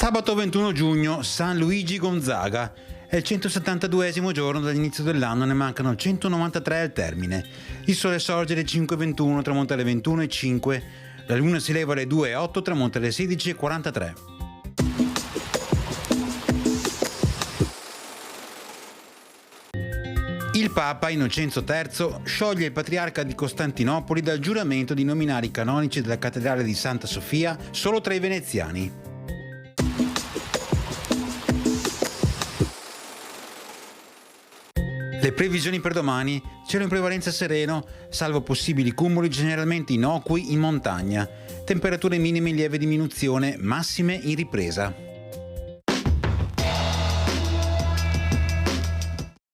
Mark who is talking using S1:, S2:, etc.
S1: Sabato 21 giugno, San Luigi Gonzaga. È il 172esimo giorno dall'inizio dell'anno, ne mancano 193 al termine. Il sole sorge alle 5:21, tramonta alle 21:05. La luna si leva alle 2:08, tramonta alle 16:43. Il Papa Innocenzo III scioglie il patriarca di Costantinopoli dal giuramento di nominare i canonici della cattedrale di Santa Sofia solo tra i veneziani. Le previsioni per domani: cielo in prevalenza sereno, salvo possibili cumuli generalmente innocui in montagna. Temperature minime in lieve diminuzione, massime in ripresa.